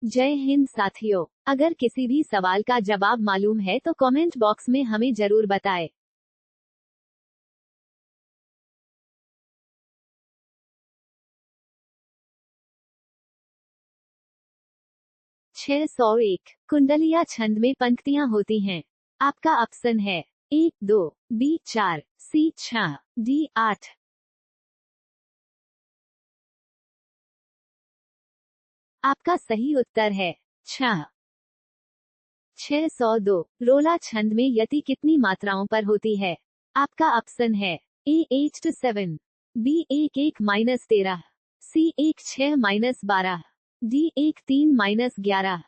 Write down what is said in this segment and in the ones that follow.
जय हिंद साथियों, अगर किसी भी सवाल का जवाब मालूम है तो कमेंट बॉक्स में हमें जरूर बताएं। 601 कुंडलिया छंद में पंक्तियां होती हैं। आपका ऑप्शन है ए 2, बी 4, सी 6, डी 8। आपका सही उत्तर है 6। 602 रोला छंद में यति कितनी मात्राओं पर होती है। आपका ऑप्शन है ए 8-7, बी 1-1-13, सी 1-6-12, डी 1-3-11।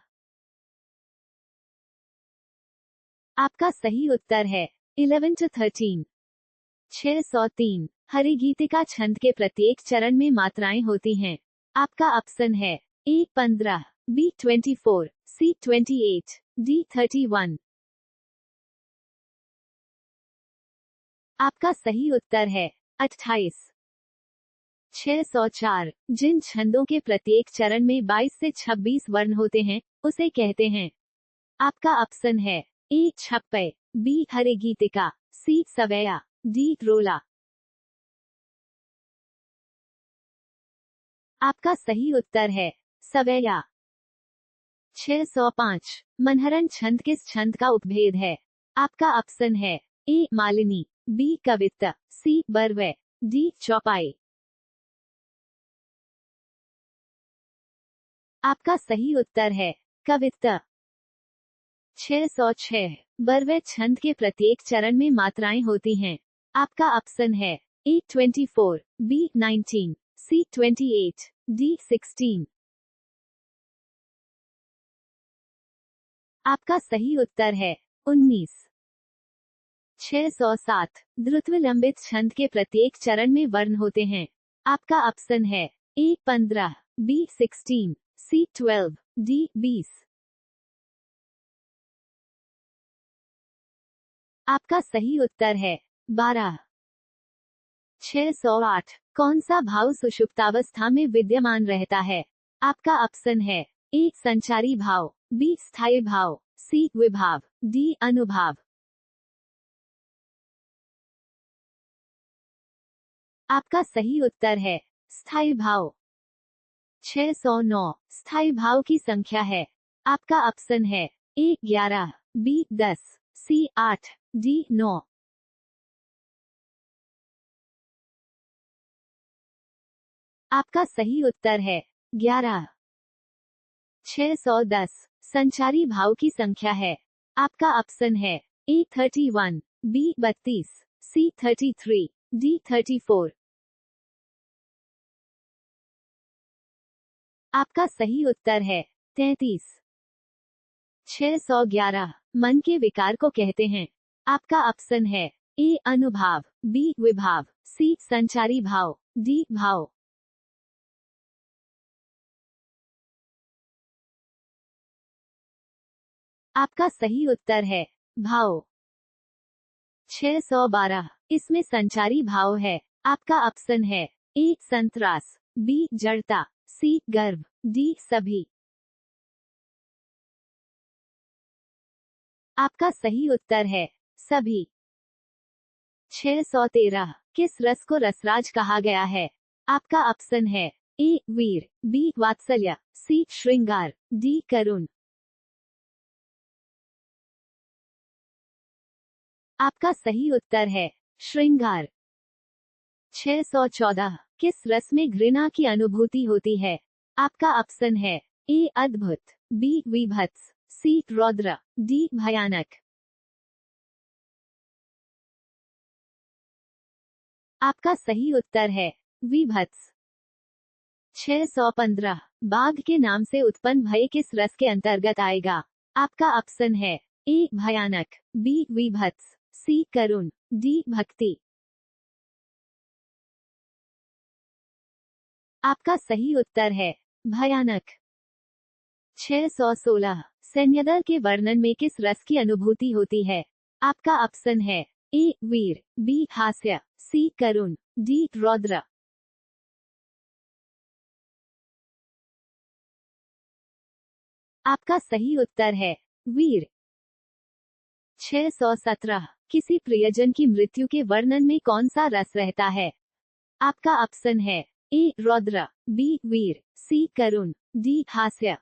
आपका सही उत्तर है 11-13। 603 हरिगीतिका छंद के प्रत्येक चरण में मात्राएं होती हैं। आपका ऑप्शन है ए 15, बी 24, सी 28, डी 31। आपका सही उत्तर है 28। 604 जिन छंदों के प्रत्येक चरण में 22 से 26 वर्ण होते हैं उसे कहते हैं। आपका ऑप्शन है ए छप्पे, बी हरिगीतिका, सी सवैया, डी रोला। आपका सही उत्तर है सवैया। 605 मनहरन छंद किस छंद का उपभेद है। आपका ऑप्शन है ए मालिनी, बी कवित्त, सी बरवे, डी चौपाई। आपका सही उत्तर है कवित्त। 606 बरवे छंद के प्रत्येक चरण में मात्राएं होती हैं। आपका ऑप्शन है ए 24, बी 19, सी 28, डी 16। आपका सही उत्तर है 19। 607 द्रुतविलंबित छंद के प्रत्येक चरण में वर्ण होते हैं। आपका ऑप्शन है ए 15, बी 16, सी 12, डी 20। आपका सही उत्तर है 12। 608 कौन सा भाव सुषुप्तावस्था में विद्यमान रहता है। आपका ऑप्शन है ए संचारी भाव, बी स्थायी भाव, सी विभाव, डी अनुभाव। आपका सही उत्तर है स्थायी भाव। 609 स्थायी भाव की संख्या है। आपका ऑप्शन है ए 11, बी 10, सी 8, डी 9। आपका सही उत्तर है 11। 610 संचारी भाव की संख्या है। आपका ऑप्शन है ए 31, बी 32, सी 33, डी 34। आपका सही उत्तर है 33। 611 मन के विकार को कहते हैं। आपका ऑप्शन है ए अनुभाव, बी विभाव, सी संचारी भाव, डी भाव। आपका सही उत्तर है भाव। 612 इसमें संचारी भाव है। आपका ऑप्शन है ए संतरास, बी जड़ता, सी गर्भ, डी सभी। आपका सही उत्तर है सभी। 613 किस रस को रसराज कहा गया है। आपका ऑप्शन है ए वीर, बी वात्सल्य, सी श्रृंगार, डी करुण। आपका सही उत्तर है श्रृंगार। 614 किस रस में घृणा की अनुभूति होती है। आपका ऑप्शन है ए अद्भुत, बी विभत्स, सी रौद्र, डी भयानक। आपका सही उत्तर है विभत्स। 615 बाघ के नाम से उत्पन्न भय किस रस के अंतर्गत आएगा। आपका ऑप्शन है ए भयानक, बी विभत्स, सी करुण, डी भक्ति। आपका सही उत्तर है भयानक। 616 सैन्यदल के वर्णन में किस रस की अनुभूति होती है। आपका ऑप्शन है ए वीर, बी हास्य, सी करुण, डी रौद्र। आपका सही उत्तर है वीर। 617 किसी प्रियजन की मृत्यु के वर्णन में कौन सा रस रहता है? आपका ऑप्शन है ए रौद्र, बी वीर, सी करुण, डी हास्य।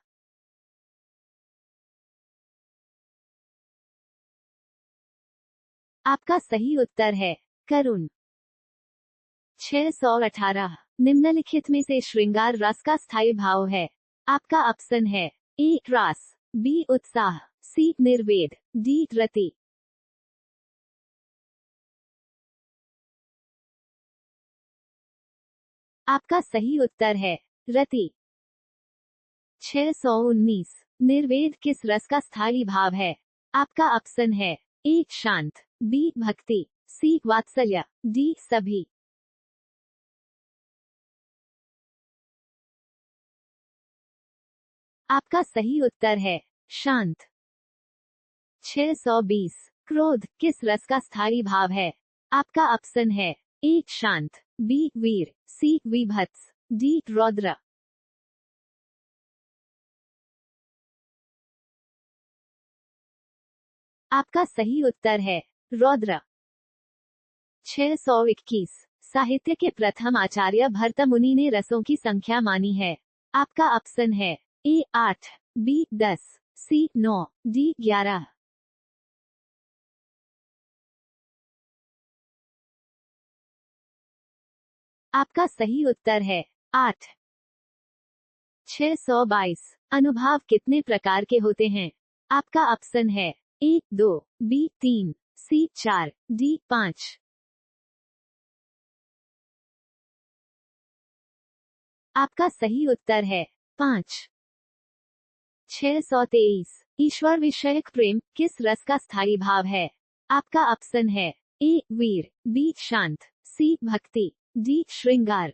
आपका सही उत्तर है करुण। 618 निम्नलिखित में से श्रृंगार रस का स्थायी भाव है? आपका ऑप्शन है ए रास, बी उत्साह, सी निर्वेद, डी रति। आपका सही उत्तर है रति। 619 निर्वेद किस रस का स्थायी भाव है? आपका ऑप्शन है ए शांत, बी भक्ति, सी वात्सल्य, डी सभी। आपका सही उत्तर है शांत। 620 क्रोध किस रस का स्थायी भाव है? आपका ऑप्शन है ए शांत, बी वीर, सी विभत्स, डी रौद्र। आपका सही उत्तर है रौद्र। 621 साहित्य के प्रथम आचार्य भर्तमुनि ने रसों की संख्या मानी है? आपका ऑप्शन है ए 8, बी 10, सी 9, डी 11। आपका सही उत्तर है 8। 622 अनुभाव कितने प्रकार के होते हैं? आपका ऑप्शन है ए 2, बी 3, सी 4, डी 5। आपका सही उत्तर है 5। 623 ईश्वर विषयक प्रेम किस रस का स्थायी भाव है? आपका ऑप्शन है ए वीर, बी शांत, सी भक्ति, डी श्रृंगार।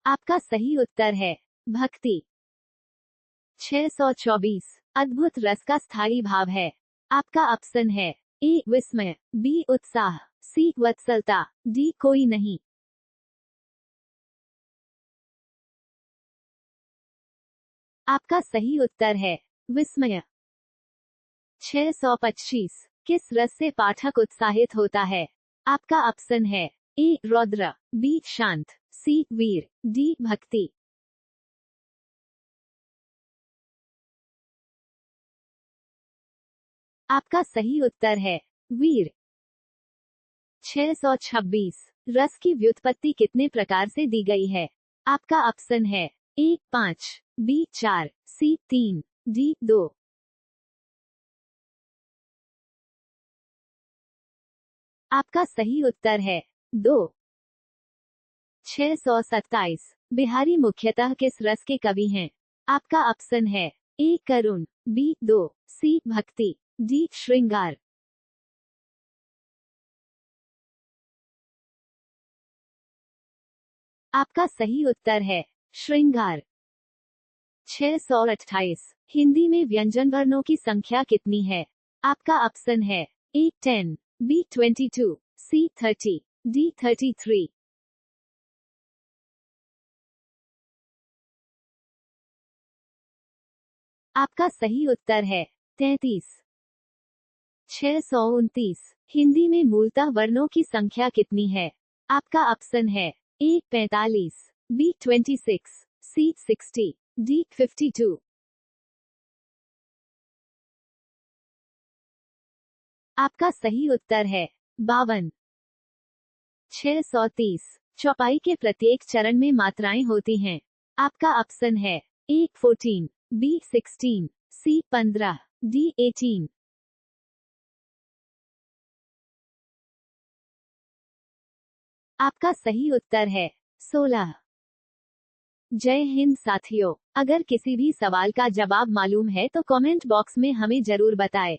आपका सही उत्तर है भक्ति। 624 अद्भुत रस का स्थायी भाव है? आपका ऑप्शन है ए विस्मय, बी उत्साह, सी वत्सलता, डी कोई नहीं। आपका सही उत्तर है विस्मय। 625 किस रस से पाठक उत्साहित होता है? आपका ऑप्शन है ए रौद्र, बी शांत, सी वीर, डी भक्ति। आपका सही उत्तर है वीर। 626 रस की व्युत्पत्ति कितने प्रकार से दी गई है? आपका ऑप्शन है ए 5, बी 4, सी 3, डी 2। आपका सही उत्तर है 2। 627 बिहारी मुख्यतः किस रस के कवि हैं? आपका ऑप्शन है ए करुण, बी 2, सी भक्ति, डी श्रृंगार। आपका सही उत्तर है श्रृंगार। 628 हिंदी में व्यंजन वर्णों की संख्या कितनी है? आपका ऑप्शन है ए 10, बी 22, सी 30, डी 33। आपका सही उत्तर है 33। 629 हिंदी में मूलतः वर्णों की संख्या कितनी है? आपका ऑप्शन है ए 45, बी 26, सी 60, डी 52। आपका सही उत्तर है 52। 630 चौपाई के प्रत्येक चरण में मात्राएं होती हैं? आपका ऑप्शन है ए 14, बी 16, सी 15, डी 18। आपका सही उत्तर है 16। जय हिंद साथियों, अगर किसी भी सवाल का जवाब मालूम है तो कमेंट बॉक्स में हमें जरूर बताएं।